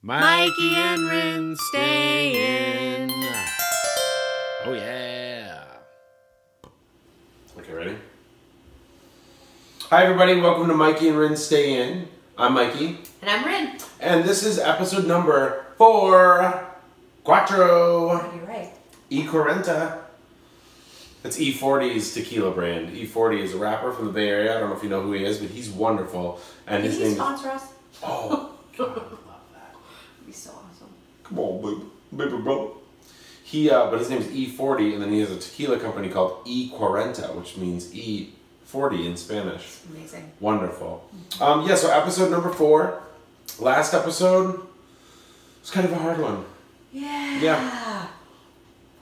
Mikey and Rinne stay in. Oh yeah. Okay, ready? Hi everybody, welcome to Mikey and Rinne Stay In. I'm Mikey. And I'm Rinne. And this is episode number 4. Quattro. You're right. E40. It's E40's tequila brand. E40 is a rapper from the Bay Area. I don't know if you know who he is, but he's wonderful. And Can his he name sponsor us? Oh, God, I love that. That'd be so awesome. Come on, baby brother. But his name is E40, and then he has a tequila company called E40, which means E40 in Spanish. Amazing. Wonderful. Yeah, so episode number 4. Last episode was kind of a hard one. Yeah. Yeah.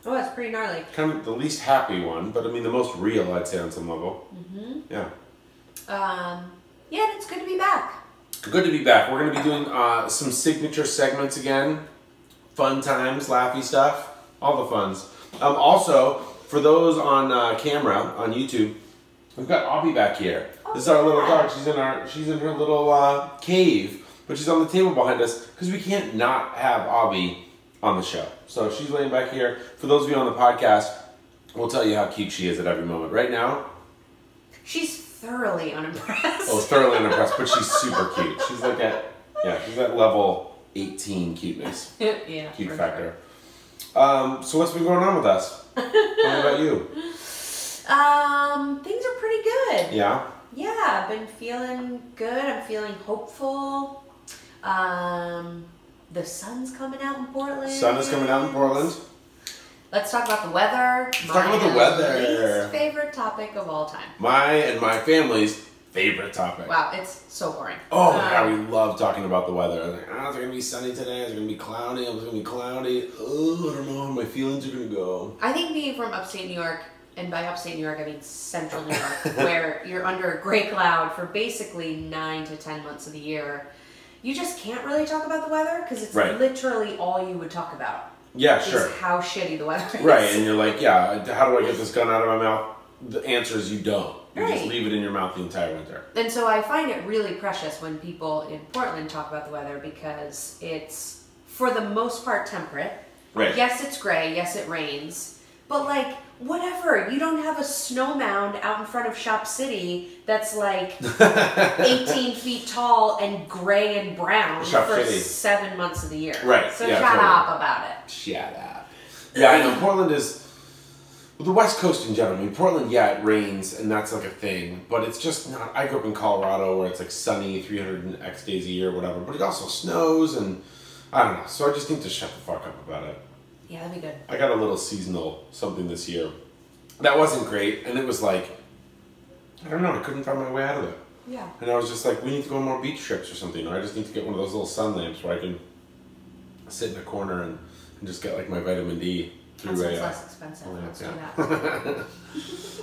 Oh, that's pretty gnarly. Kind of the least happy one, but I mean the most real, I'd say, on some level. Mm-hmm. Yeah. Yeah, it's good to be back. Good to be back. We're going to be doing some signature segments again. Fun times, laughy stuff, all the funs. Also, for those on camera, on YouTube, we've got Abby back here. This is our little dog. She's in her little cave, but she's on the table behind us because we can't not have Abby on the show. So she's laying back here. For those of you on the podcast, we'll tell you how cute she is at every moment. Right now, she's thoroughly unimpressed. oh, thoroughly unimpressed, but she's super cute. She's like she's at level 18 cuteness. Yeah. Cute factor. Sure. So what's been going on with us? Tell me about you. Things are pretty good. Yeah? Yeah, I've been feeling good. I'm feeling hopeful. The sun's coming out in Portland. Sun is coming out in Portland. Let's talk about the weather. Let's talk about the weather. Least favorite topic of all time. My and my family's favorite topic. Wow, it's so boring. Oh my God, we love talking about the weather. I was like, is it going to be sunny today? Is it going to be cloudy? Is it going to be cloudy? Oh, I don't know how my feelings are going to go. I think being from upstate New York, and by upstate New York I mean central New York, where you're under a gray cloud for basically 9 to 10 months of the year, you just can't really talk about the weather because it's literally all you would talk about. Yeah, sure. Is how shitty the weather is. Right, and you're like, yeah, how do I get this gun out of my mouth? The answer is you don't. You just Right. leave it in your mouth the entire winter. And so I find it really precious when people in Portland talk about the weather because it's, for the most part, temperate. Right. Yes, it's gray. Yes, it rains. But, like, whatever. You don't have a snow mound out in front of Shop City that's, like, 18 feet tall and gray and brown Shop for City. 7 months of the year. Right. So yeah, shut totally. up about it. Shut up. Yeah, I know. Portland is... Well, the West Coast in general. I mean, Portland, yeah, it rains, and that's like a thing. But it's just not... I grew up in Colorado where it's like sunny 300 and X days a year or whatever. But it also snows, and I don't know. So I just need to shut the fuck up about it. Yeah, that'd be good. I got a little seasonal something this year. That wasn't great, and it was like... I don't know. I couldn't find my way out of it. Yeah. And I was just like, we need to go on more beach trips or something. Or I just need to get one of those little sun lamps where I can sit in a corner and just get like my vitamin D through That a... sounds less expensive. Let's do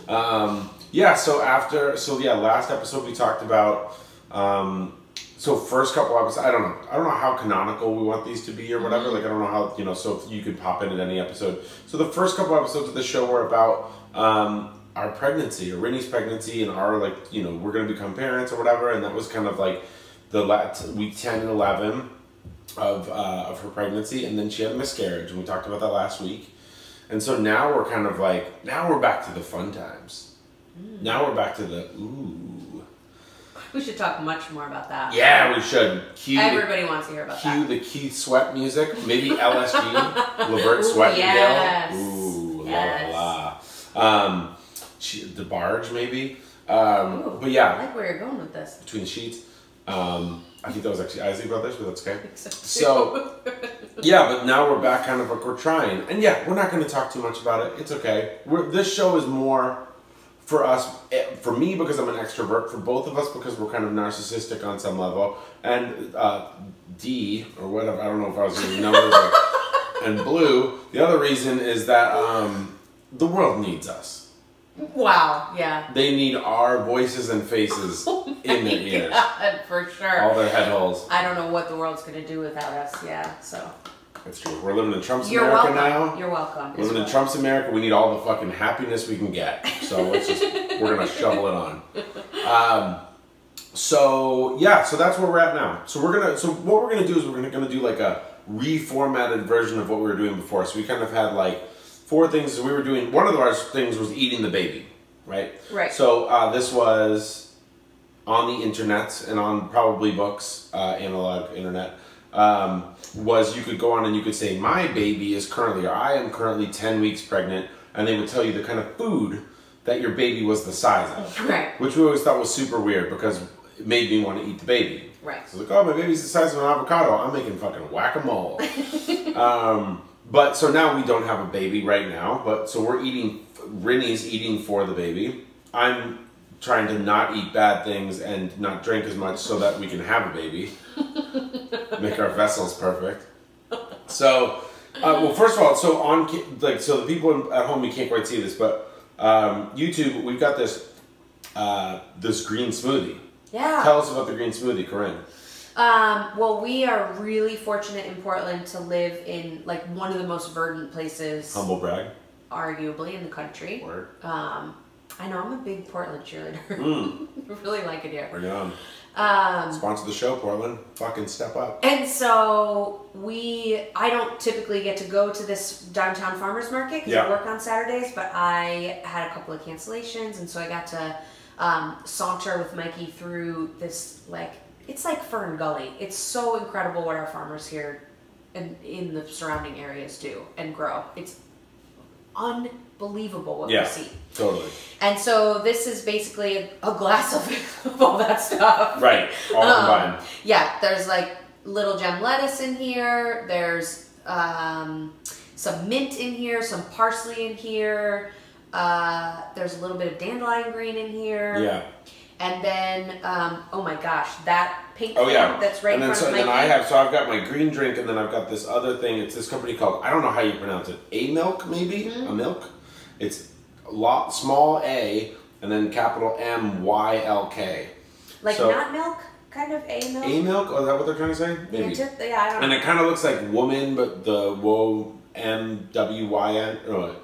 that. Last episode we talked about... So first couple episodes, I don't know how canonical we want these to be or whatever. Like I don't know how, so if you could pop in at any episode. So the first couple episodes of the show were about our pregnancy or Rinne's pregnancy and our we're going to become parents or whatever. And that was kind of like the week 10 and 11 of her pregnancy. And then she had a miscarriage and we talked about that last week. And so now we're kind of like, now we're back to the fun times. Now we're back to the, We should talk much more about that. Yeah, we should. Everybody wants to hear about that. Cue the Keith Sweat music. Maybe LSG. Levert Sweat. Yes. Ooh, yes. la la. The barge, maybe. Ooh, but yeah. I like where you're going with this. Between the sheets. I think that was actually Isley Brothers, but that's okay. So, yeah, but now we're back kind of like we're trying. And yeah, we're not going to talk too much about it. It's okay. This show is more... For us, for me because I'm an extrovert, for both of us because we're kind of narcissistic on some level, and D, or whatever, I don't know if I was using numbers, and Blue, the other reason is that the world needs us. Wow, yeah. They need our voices and faces in their ears. God, for sure. All their head holes. I don't know what the world's going to do without us, yeah, so... That's true. We're living in Trump's You're America welcome. now. You're welcome. We're living in Trump's America. We need all the fucking happiness we can get. So we're going to shovel it on. So yeah, so that's where we're at now. So what we're gonna do is we're gonna do like a reformatted version of what we were doing before. So we kind of had like 4 things we were doing. One of our things was eating the baby, right? Right. So this was on the internet and on probably books, analog internet. Was you could go on and you could say, my baby is currently, or I am currently 10 weeks pregnant, and they would tell you the kind of food that your baby was the size of. Right. Which we always thought was super weird because it made me want to eat the baby. Right. So it's like, oh, my baby's the size of an avocado. I'm making fucking whack-a-mole. But so now we don't have a baby right now, but so we're eating, Rinne's eating for the baby. I'm trying to not eat bad things and not drink as much so that we can have a baby. Make our vessels perfect. So, well, first of all, so the people at home, you can't quite see this, but YouTube, we've got this this green smoothie. Yeah. Tell us about the green smoothie, Corinne. Well, we are really fortunate in Portland to live in like one of the most verdant places, Humble brag. arguably, in the country. Word. I know, I'm a big Portland cheerleader. I really like it here. Bring it on. Sponsor the show, Portland. Fucking step up. And so I don't typically get to go to this downtown farmers market because I work on Saturdays, but I had a couple of cancellations, and so I got to saunter with Mikey through this, like, it's like Fern Gully. It's so incredible what our farmers here and in the surrounding areas do and grow. It's unbelievable what we see. Totally. And so this is basically a glass of all that stuff. Right. All combined. Yeah, there's like little gem lettuce in here. There's some mint in here, some parsley in here. There's a little bit of dandelion green in here. Yeah. And then, oh my gosh, that pink thing that's right in front of my I've got my green drink, and then I've got this other thing. It's this company called, I don't know how you pronounce it, A-Milk maybe? A milk? It's small A, and then capital M-Y-L-K. Like not milk? Kind of A-Milk? A-Milk? Oh, is that what they're trying to say? Maybe. Yeah, I don't know. And it kind of looks like woman, but the W-O-M-W-Y-N. Oh,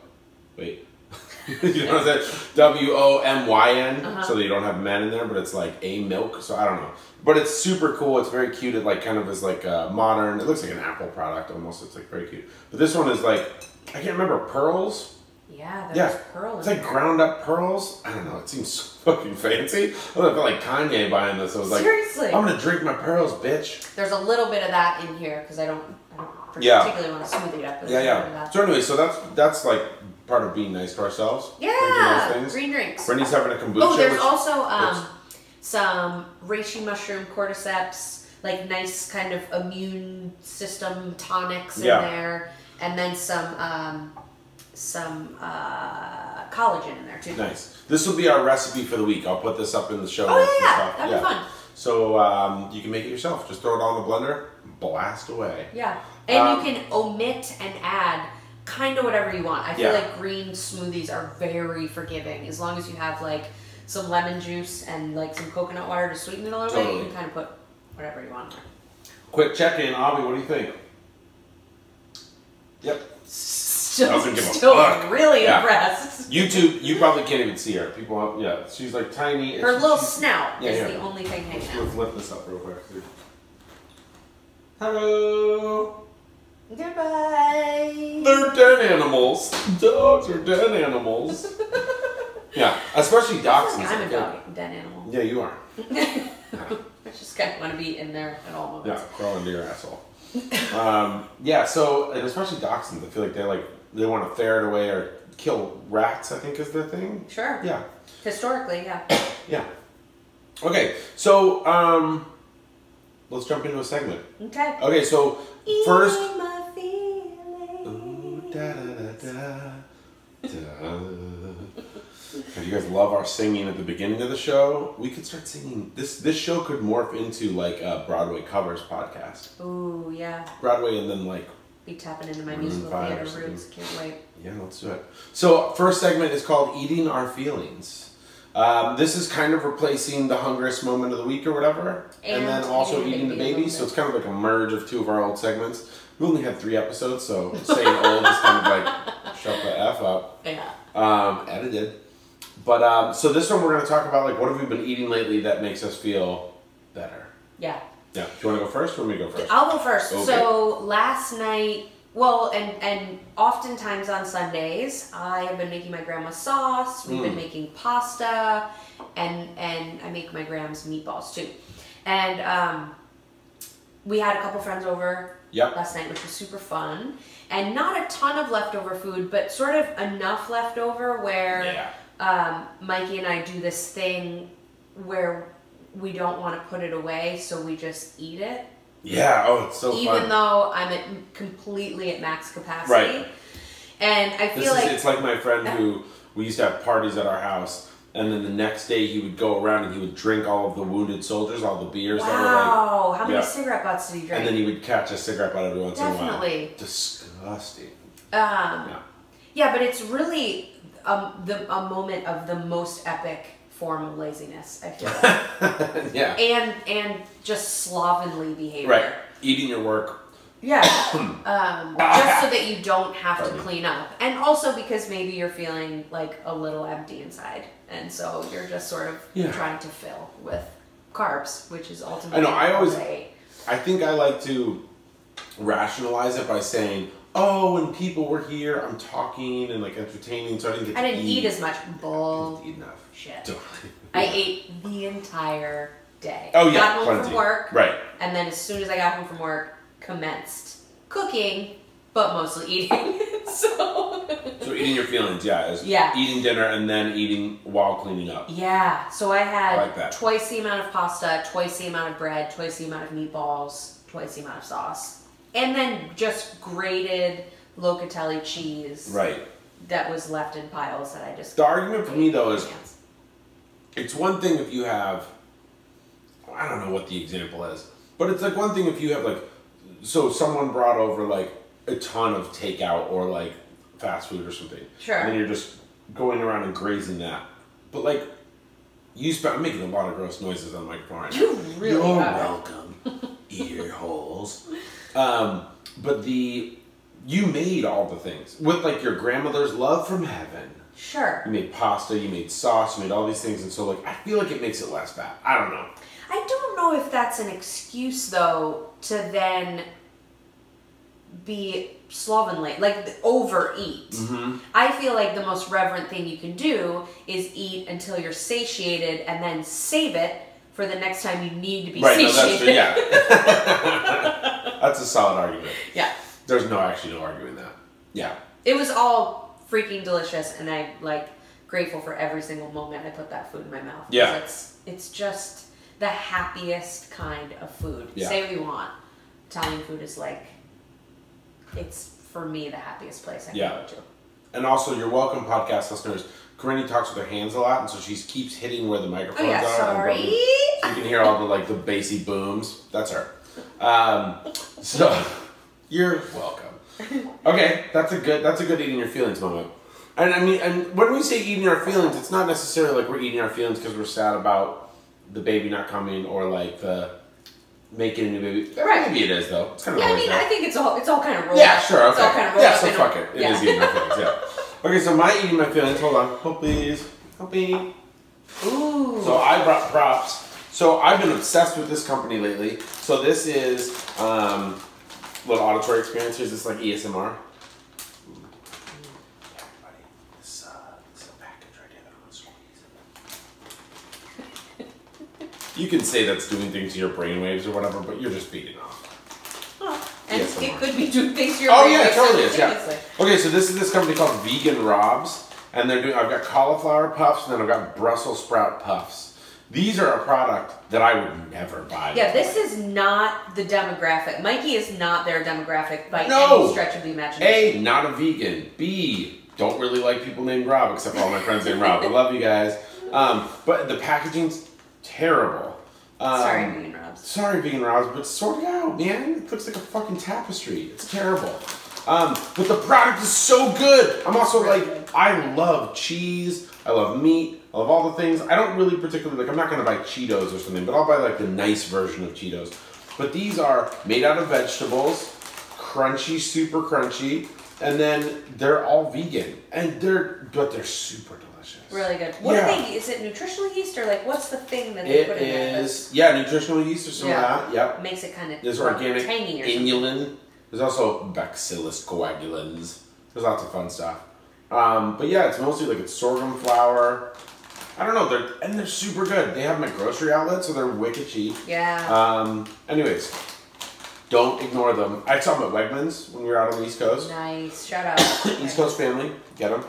wait. You know what I'm saying? W-O-M-Y-N, so that you don't have men in there, but it's like A-Milk, so I don't know. But it's super cool. It's very cute. It like kind of is like a modern, it looks like an Apple product almost. It's like very cute. But this one is like, I can't remember, pearls? Yeah, there's pearls. It's like ground up pearls. I don't know. It seems so fucking fancy. I felt like Kanye buying this. I was like, seriously, I'm gonna drink my pearls, bitch. There's a little bit of that in here because I don't particularly want to smoothie it up. Yeah. So anyway, so that's like part of being nice to ourselves. Yeah, things. Green drinks. Rinne's having a kombucha. Oh, there's also some reishi mushroom cordyceps, like nice kind of immune system tonics in there, and then some collagen in there too. Nice. This will be our recipe for the week. I'll put this up in the show notes and stuff. That'd be fun. So you can make it yourself. Just throw it all in the blender, blast away. Yeah, and you can omit and add kind of whatever you want. I feel like green smoothies are very forgiving. As long as you have like some lemon juice and like some coconut water to sweeten it a little bit, you can kind of put whatever you want in there. Quick check-in, Avi, what do you think? Yep. Still really impressed. YouTube, you probably can't even see her. People, she's like tiny. Her little snout is the only thing hanging out. Let's lift this up real quick. Hello. Goodbye. They're dead animals. Dogs are dead animals. Yeah, especially dachshunds. I'm a dead animal. Yeah, you are. I just kind of want to be in there at all moments. Yeah, crawl into your asshole. So, and especially dachshunds, I feel like they want to ferret away or kill rats, I think is their thing. Sure. Yeah. Historically, yeah. Yeah. Okay, so let's jump into a segment. Okay. Okay, so first. If you guys love our singing at the beginning of the show, we could start singing. This show could morph into like a Broadway covers podcast. Ooh, yeah. Broadway and then like be tapping into my musical theater roots. Can't wait. Yeah, let's do it. So first segment is called Eating Our Feelings. This is kind of replacing the hungriest moment of the week or whatever. And then also eating the baby. So it's kind of like a merge of two of our old segments. We only had 3 episodes, so saying old is kind of like shut the F up. Yeah. Edited. But so this one we're going to talk about like what have we been eating lately that makes us feel better. Yeah. Yeah. Do you want to go first or me go first? I'll go first. Okay. So last night, well, and oftentimes on Sundays, I have been making my grandma's sauce. We've been making pasta, and I make my grandma's meatballs too. And we had a couple friends over last night, which was super fun. And not a ton of leftover food, but sort of enough leftover where Mikey and I do this thing where we don't want to put it away, so we just eat it. Yeah, oh, it's so fun. Even though I'm completely at max capacity. Right. And I feel it's like my friend who, we used to have parties at our house, and then the next day he would go around and he would drink all of the wounded soldiers, all the beers that were like... Wow, how many cigarette butts did he drink? And then he would catch a cigarette butt every once in a while. Definitely. Disgusting. Yeah, but it's really a moment of the most epic form of laziness, I feel like. Yeah. And just slovenly behavior. Right. Eating your work. Yeah. Just so that you don't have to clean up. And also because maybe you're feeling like a little empty inside. And so you're just sort of trying to fill with carbs, which is ultimately... I think I like to rationalize it by saying, oh, when people were here, I'm talking and like entertaining, so I didn't get to eat. I didn't eat as much. Bull. Eat enough. Shit. I ate the entire day. Oh yeah, got home from work. Right. And then as soon as I got home from work, commenced cooking, but mostly eating. So eating your feelings, eating dinner and then eating while cleaning up. Yeah. So I had like twice the amount of pasta, twice the amount of bread, twice the amount of meatballs, twice the amount of sauce. And then just grated locatelli cheese. Right. That was left in piles that I just... The argument for me though is, it's one thing if you have, I don't know what the example is, but it's like one thing if you have like, so someone brought over like a ton of takeout or like fast food or something. Sure. And then you're just going around and grazing that. But like, I'm making a lot of gross noises on the microphone right now. You really You're are. welcome, ear holes. But you made all the things with like your grandmother's love from heaven. Sure. You made pasta, you made sauce, you made all these things, and so like I feel like it makes it less bad. I don't know. I don't know if that's an excuse though to then be slovenly, like overeat. I feel like the most reverent thing you can do is eat until you're satiated and then save it for the next time you need to be satiated. No, that's true, yeah. That's a solid argument. Yeah. There's no arguing that. Yeah. It was all freaking delicious, and I'm like grateful for every single moment I put that food in my mouth. Yeah. It's just the happiest kind of food. Yeah. Say what you want. Italian food is like, it's for me the happiest place I can go to. And also, you're welcome, podcast listeners. Corinne talks with her hands a lot, and so she keeps hitting where the microphones are. Sorry. So you can hear all the bassy booms. That's her. So you're welcome. Okay, that's a good eating your feelings moment. And I mean, and when we say eating our feelings, it's not necessarily like we're eating our feelings because we're sad about the baby not coming or like the making a new baby. Right. Maybe it is though. It's kind of I think it's all kind of rolled. Yeah, sure. Okay. It's all kind of rolled up. So fuck it. It is eating my feelings. Yeah. Okay, so my eating my feelings. Hold on. Hold please. Help me. Ooh. So I brought props. So I've been obsessed with this company lately. So this is little auditory experience. Here's this like ASMR. This is a package right here that I'm gonna squeeze. You can say that's doing things to your brainwaves or whatever, but you're just feeding off. And ASMR. it could be doing things to your Oh brain yeah, waves totally is. Yeah. simultaneously. Okay, so this is this company called Vegan Robs, and they're doing. I've got cauliflower puffs, and then I've got Brussels sprout puffs. These are a product that I would never buy. Yeah, this is not the demographic. Mikey is not their demographic by No. any stretch of the imagination. A, not a vegan. B, don't really like people named Rob, except for all my friends named Rob. I love you guys. But the packaging's terrible. Sorry, Vegan Robs. Sorry, Vegan Robs, but sort it out, man. It looks like a fucking tapestry. It's terrible. But the product is so good. I'm also Really like, good. I love cheese. I love meat. I love all the things. I don't really particularly, like, I'm not going to buy Cheetos or something, but I'll buy, like, the nice version of Cheetos. But these are made out of vegetables, crunchy, super crunchy, and then they're all vegan. And they're super delicious. delicious. Really good. What do they? Is it nutritional yeast or like what's the thing that they put in it? It is nutritional yeast or some of that. Yep. Makes it kind of there's organic tangy or inulin. There's also Bacillus coagulans. There's lots of fun stuff. But yeah, it's mostly like it's sorghum flour. I don't know. They're super good. They have them at grocery outlets, so they're wicked cheap. Yeah. Anyways, don't ignore them. I saw them at Wegmans when we were out on the East Coast. Nice. Shout out. East Coast family, get them.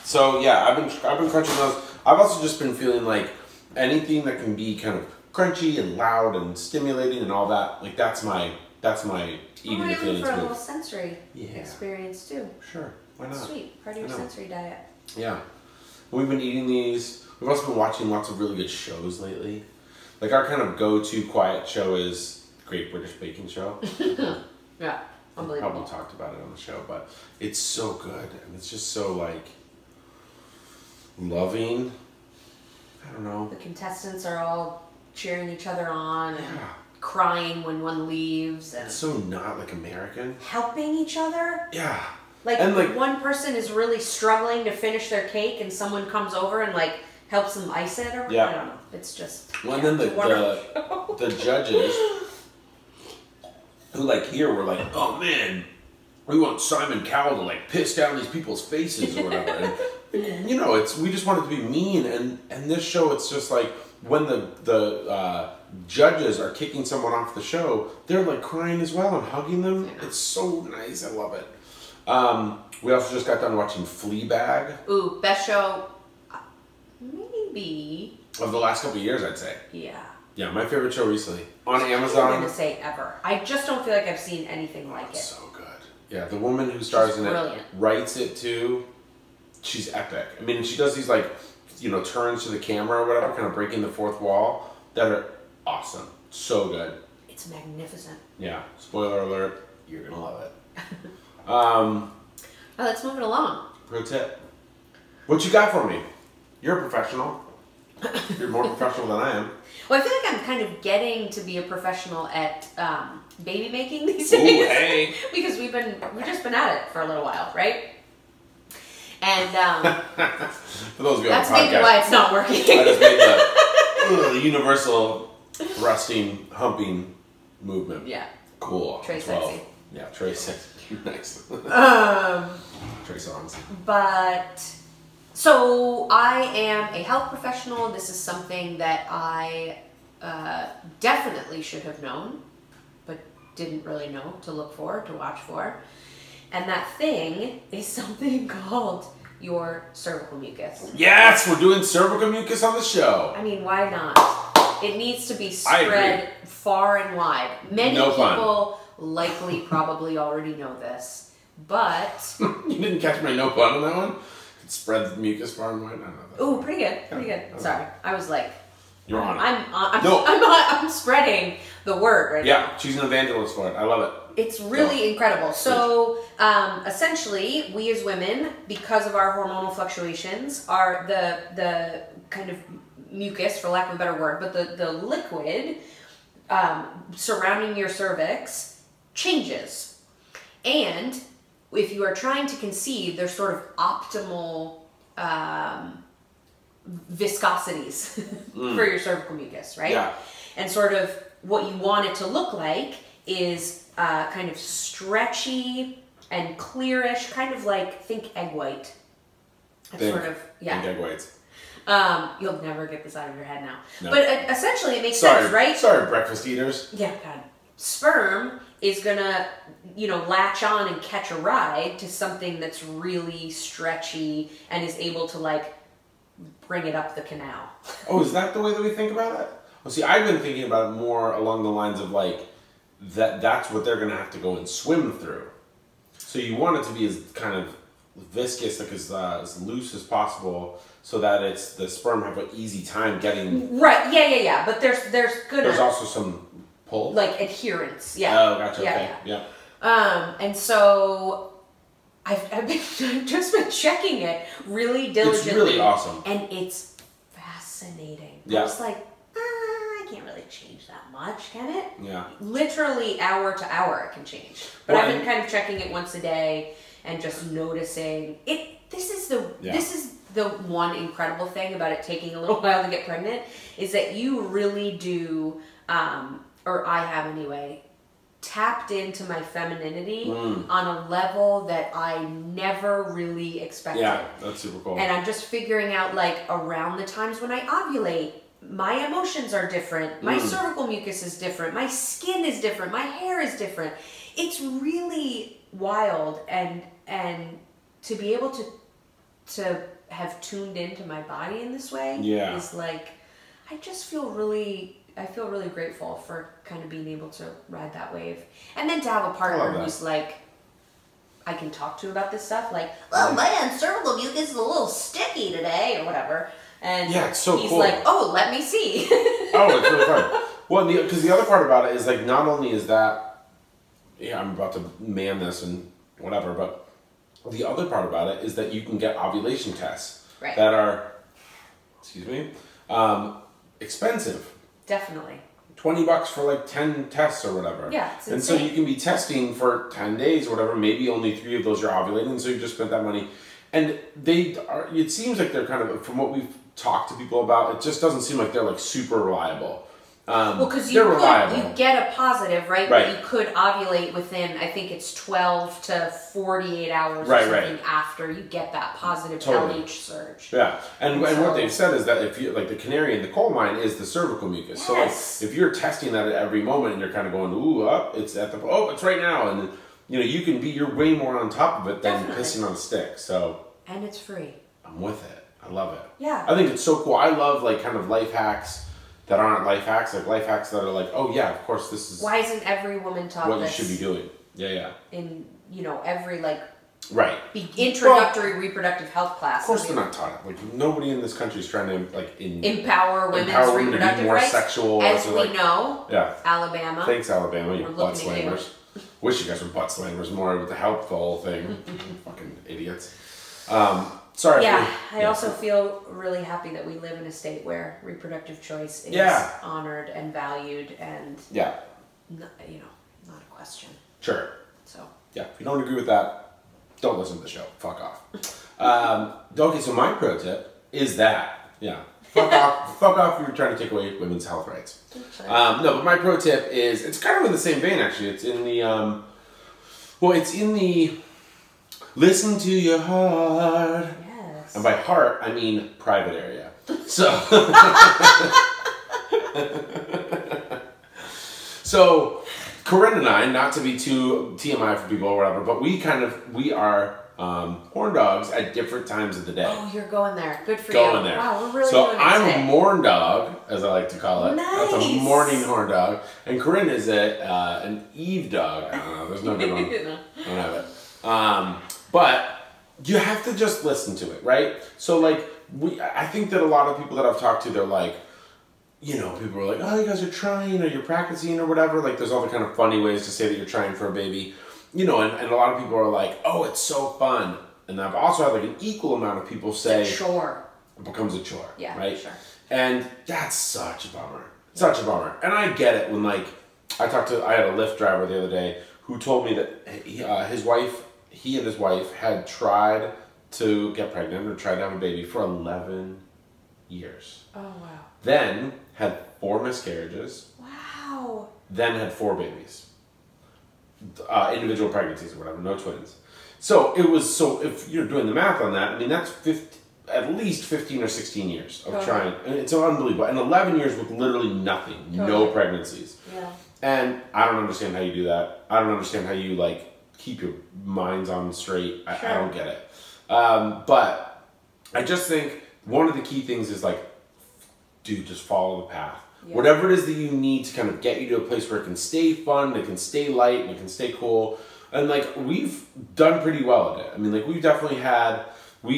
So yeah, I've been crunching those. I've also just been feeling like anything that can be kind of crunchy and loud and stimulating and all that. Like that's my eating feelings. For a little sensory experience too. Sure, why not? Sweet, part of your sensory diet. Yeah, we've been eating these. We've also been watching lots of really good shows lately. Like our kind of go-to quiet show is Great British Baking Show. Yeah, unbelievable. Probably talked about it on the show, but it's so good and it's just so like loving. I don't know. The contestants are all cheering each other on and crying when one leaves and it's so not like American. helping each other. Yeah. Like, and like one person is really struggling to finish their cake and someone comes over and like helps them ice it or I don't know. It's just and then the judges who like here were like, oh man, we want Simon Cowell to like piss down these people's faces or whatever. And you know, we just want it to be mean and this show it's just like when the judges are kicking someone off the show, they're like crying as well and hugging them. Yeah. It's so nice. I love it. We also just got done watching Fleabag. Ooh, best show maybe of the last couple of years, I'd say. Yeah. Yeah, my favorite show recently on Amazon. I'm going to say ever. I just don't feel like I've seen anything like it. So good. Yeah, the woman who stars in it writes it too. She's epic. I mean, she does these like, you know, turns to the camera or whatever, kind of breaking the fourth wall that are awesome. So good. It's magnificent. Yeah. Spoiler alert. You're gonna love it. Let's move it along. Pro tip. What you got for me? You're a professional. You're more professional than I am. Well, I feel like I'm kind of getting to be a professional at baby making these days. Ooh, hey. Because we've just been at it for a little while, right? And for those of you on the podcast, that's maybe why it's not working. I just made the universal thrusting, humping movement. Yeah. Cool. Trey sexy. Yeah, Trey sexy. Nice. Trey songs. But so I am a health professional. This is something that I definitely should have known, but didn't really know to look for, to watch for. And that thing is something called your cervical mucus. Yes, we're doing cervical mucus on the show. I mean, why not? It needs to be spread far and wide. Many people likely probably already know this, but... You didn't catch my no pun on that one? Spread the mucus far and wide? I don't know that. Ooh, pretty good, pretty good. Sorry, I was like... You're on it. I'm spreading the word right now. Yeah, she's an evangelist for it. I love it. It's really incredible. So, essentially, we as women, because of our hormonal fluctuations, are the kind of mucus, for lack of a better word, but the liquid surrounding your cervix changes. And if you are trying to conceive, there's sort of optimal viscosities for your cervical mucus, right? Yeah. And sort of what you want it to look like is kind of stretchy and clearish, kind of like, think egg white. Think egg whites. You'll never get this out of your head now. No. But essentially it makes sense, right? Sorry, breakfast eaters. Yeah, God. Sperm is gonna, latch on and catch a ride to something that's really stretchy and is able to, like, bring it up the canal. Oh, is that the way that we think about it? Well, see, I've been thinking about it more along the lines of, like, that's what they're going to have to go and swim through. So you want it to be as kind of viscous, like as loose as possible, so that the sperm have an easy time getting... Right, yeah. But there's also some pull? Like adherence, yeah. Oh, gotcha, okay, yeah. And so... I've just been checking it really diligently. It's really awesome. And it's fascinating. Yeah. I was like, I can't really change that much, can it? Yeah. Literally hour to hour it can change. But I've been kind of checking it once a day and just noticing it. This is the one incredible thing about it taking a little while to get pregnant is that you really do, or I have anyway, tapped into my femininity on a level that I never really expected. Yeah, that's super cool. And I'm just figuring out, like, around the times when I ovulate, my emotions are different. My cervical mucus is different. My skin is different. My hair is different. It's really wild, and to be able to have tuned into my body in this way is like, I feel really grateful for kind of being able to ride that wave. And then to have a partner who's like, I can talk to about this stuff, like, oh man, cervical mucus is a little sticky today, or whatever. And yeah, it's so he's cool. like, oh, let me see. Oh, it's really fun. Well, because the other part about it is, like, not only is that, I'm about to man this and whatever, but the other part about it is that you can get ovulation tests that are, expensive. Definitely. $20 for like 10 tests or whatever. Yeah, it's insane. And so you can be testing for 10 days or whatever. Maybe only 3 of those are ovulating, so you just spent that money. And it seems like they're kind of, from what we've talked to people about, it just doesn't seem like they're like super reliable. Well, because you get a positive, right? But you could ovulate within, I think it's 12 to 48 hours or something after you get that positive LH surge. Yeah, and what they've said is that if you, like, the canary in the coal mine is the cervical mucus. So like, if you're testing that at every moment and you're kind of going, ooh, up, it's at the, it's right now. And you can be, you're way more on top of it than pissing on a stick. So. And it's free. I'm with it. I love it. Yeah. I think it's so cool. I love, like, kind of life hacks that aren't life hacks, like life hacks that are like, oh yeah, of course this is. Why isn't every woman taught what this? You should be doing? Yeah. In every like. Right. Introductory reproductive health class. Of course, they're not taught it. Like, nobody in this country is trying to like empower women's reproductive to be more rights. Sexual, as we know. Yeah. Alabama. Thanks, Alabama. You butt slammers. Wish you guys were butt slammers more with the helpful thing. Fucking idiots. Sorry. Yeah, I also feel really happy that we live in a state where reproductive choice is honored and valued and not a question. Sure. So. Yeah, if you don't agree with that, don't listen to the show. Fuck off. Okay, so my pro tip is that fuck off if you're trying to take away women's health rights. No, but my pro tip is, it's kind of in the same vein actually. It's in the listen to your heart. Yes. And by heart, I mean private area. So, Corinne and I, not to be too TMI for people or whatever, but we are horn dogs at different times of the day. Oh, you're going there. Good for you. Going there. Wow, we're really so doing it I'm today. a morn dog, as I like to call it. Nice. That's a morning horn dog. And Corinne is an eve dog. I don't know. There's no good one. I don't have it. But you have to just listen to it, right? So like, I think that a lot of people that I've talked to, they're like, people are like, oh, you guys are trying or you're practicing or whatever. Like, there's all the kind of funny ways to say that you're trying for a baby. And a lot of people are like, oh, it's so fun. And I've also had like an equal amount of people say, it's a chore. It becomes a chore, right? Sure. And that's such a bummer. Such a bummer. And I get it when, like, I had a Lyft driver the other day who told me that he and his wife had tried to get pregnant or tried to have a baby for 11 years. Oh, wow. Then had 4 miscarriages. Wow. Then had 4 babies. Individual pregnancies or whatever, no twins. So if you're doing the math on that, I mean, that's at least 15 or 16 years of trying. And it's unbelievable. And 11 years with literally nothing, no pregnancies. Yeah. And I don't understand how you do that. I don't understand how you, like, keep your minds on straight. I don't get it. But I just think one of the key things is, like, dude, just follow the path. Yeah. Whatever it is that you need to kind of get you to a place where it can stay fun, it can stay light, and it can stay cool. And, like, we've done pretty well at it. I mean, like, we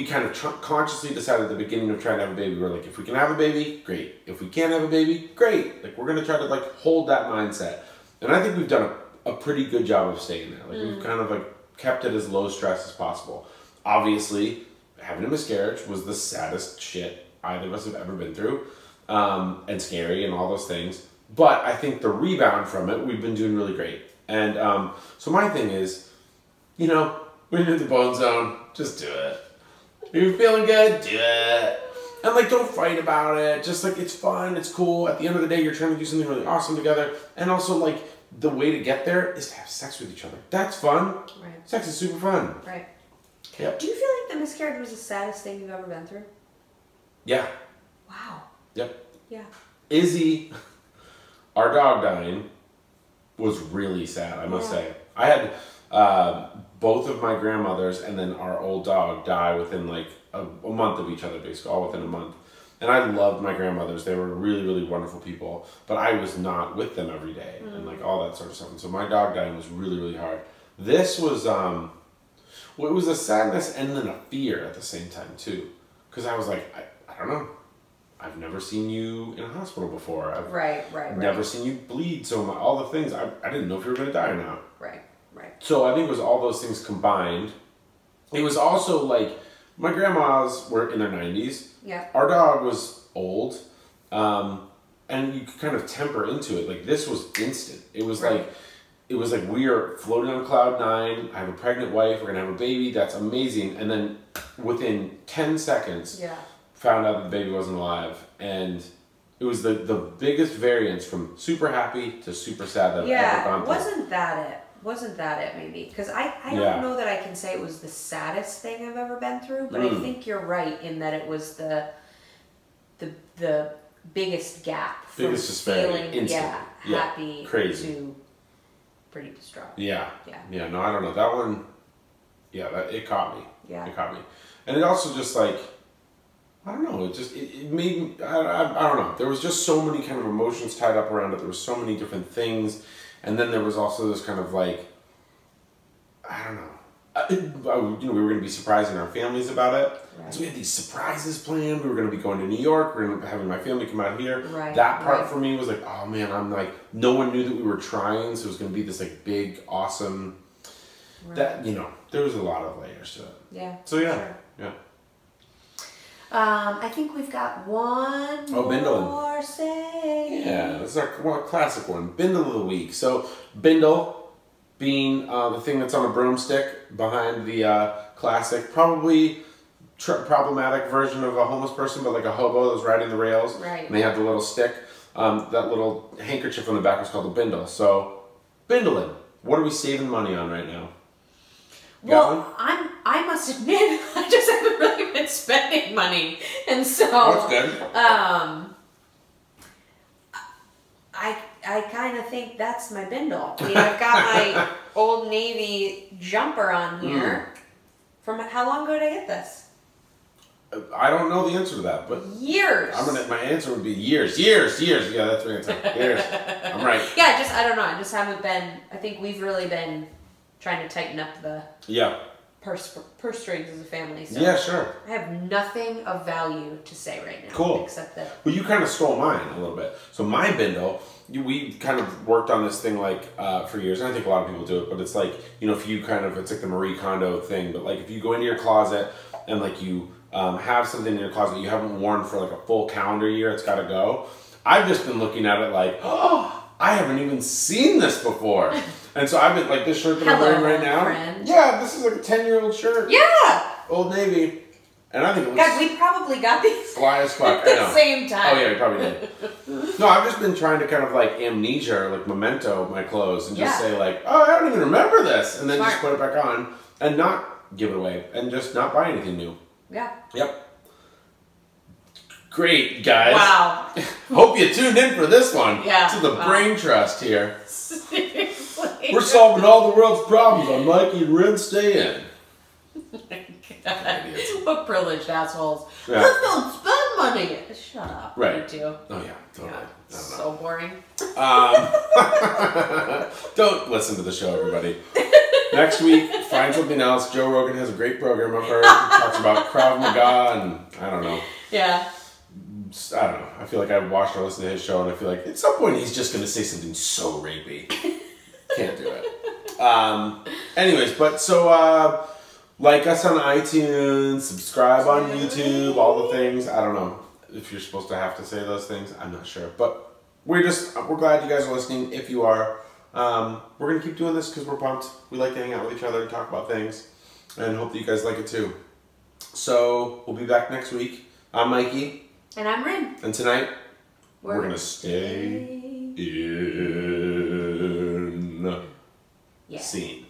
kind of consciously decided at the beginning of trying to have a baby, we're like, if we can have a baby, great. If we can't have a baby, great. Like, we're going to try to, like, hold that mindset. And I think we've done a pretty good job of staying there. Like, we've kind of, like, kept it as low stress as possible. Obviously, having a miscarriage was the saddest shit either of us have ever been through. and scary and all those things. But I think the rebound from it, we've been doing really great. And so my thing is, you know, when you're in the bone zone, just do it. You're feeling good, do it. And like, don't fight about it. Just like, it's fun, it's cool. At the end of the day, you're trying to do something really awesome together. And also, like, the way to get there is to have sex with each other. That's fun. Right. Sex is super fun. Right. Yep. Do you feel like the miscarriage was the saddest thing you've ever been through? Yeah. Wow. Yep. Yeah. Izzy, our dog dying, was really sad, I must say. I had both of my grandmothers and then our old dog die within like a month of each other, basically, all within a month. And I loved my grandmothers. They were really, really wonderful people. But I was not with them every day and like all that sort of stuff. And so my dog dying was really, really hard. This was, well, it was a sadness and then a fear at the same time too. Because I was like, I don't know. I've never seen you in a hospital before. I've never seen you bleed so much. All the things. I didn't know if you were going to die or not. Right. So I think it was all those things combined. It was also like, my grandmas were in their 90s. Yeah. Our dog was old. And you could kind of temper into it. Like, this was instant. It was like we are floating on cloud 9. I have a pregnant wife. We're going to have a baby. That's amazing. And then within 10 seconds, found out that the baby wasn't alive. And it was the biggest variance from super happy to super sad that I've ever gone through. Wasn't that it maybe? Because I don't know that I can say it was the saddest thing I've ever been through, but I think you're right in that it was the biggest gap from feeling happy crazy to pretty distraught. Yeah, no, I don't know. That one, it caught me. Yeah. It caught me. And it also just like, I don't know, it made me, I don't know. There was just so many kind of emotions tied up around it. There was so many different things. And then there was also this kind of like, I don't know. We were going to be surprising our families about it. Right. So we had these surprises planned. We were going to be going to New York. We were going to be having my family come out here. Right. That part for me was like, oh man, I'm like, no one knew that we were trying. So it was going to be this like big, awesome, that, there was a lot of layers to it. Yeah. So yeah. Sure. Yeah. I think we've got one more say. Yeah, this is our classic one. Bindle of the week. So Bindle being the thing that's on a broomstick behind the classic, probably problematic version of a homeless person, but like a hobo that was riding the rails. Right. And they have the little stick. That little handkerchief on the back was called a bindle. So, bindling. What are we saving money on right now? Well, I must admit, I just haven't really been spending money, and so that's good. I kind of think that's my bindle. I mean, I've got my Old Navy jumper on here. From how long ago did I get this? I don't know the answer to that, but years. My answer would be years. Yeah, that's my answer. Years. I'm right. Yeah, I don't know. I just haven't been. I think we've really been trying to tighten up the purse strings as a family. So yeah, sure. I have nothing of value to say right now. Cool. Except that. Well, you kind of stole mine a little bit. So my bindle, we kind of worked on this thing like for years, and I think a lot of people do it. But it's like if you it's like the Marie Kondo thing. But like if you go into your closet and like you have something in your closet you haven't worn for like a full calendar year, it's got to go. I've just been looking at it like, oh, I haven't even seen this before. And so I've been like this shirt that I'm wearing right now. Friend. Yeah, this is like a 10-year-old shirt. Yeah. Old Navy. And I think it looks God, we probably got these fly as fuck. at the same time. Oh yeah, we probably did. No, I've just been trying to kind of like amnesia, like memento my clothes and just say like, oh, I don't even remember this. And then just put it back on and not give it away and just not buy anything new. Yeah. Yep. Great, guys. Wow. Hope you tuned in for this one. Yeah. To the brain trust here. Seriously. We're solving all the world's problems on Mikey and Rinne Stay In. What privileged assholes. Yeah. Let's don't spend money. Shut up. Right. You too. Oh yeah, totally. Yeah. So boring. Don't listen to the show, everybody. Next week, find something else. Joe Rogan has a great program of her. He talks about Krav Maga and I don't know. Yeah. I don't know. I feel like I watched or listened to his show and I feel like at some point he's just going to say something so rapey. Can't do it. Anyways, but so like us on iTunes, subscribe on YouTube, all the things. I don't know. if you're supposed to have to say those things. I'm not sure. But we're glad you guys are listening. If you are, we're going to keep doing this because we're pumped. We like to hang out with each other and talk about things. And hope that you guys like it too. So, we'll be back next week. I'm Mikey. And I'm Rinne. And tonight, we're going to stay in scene.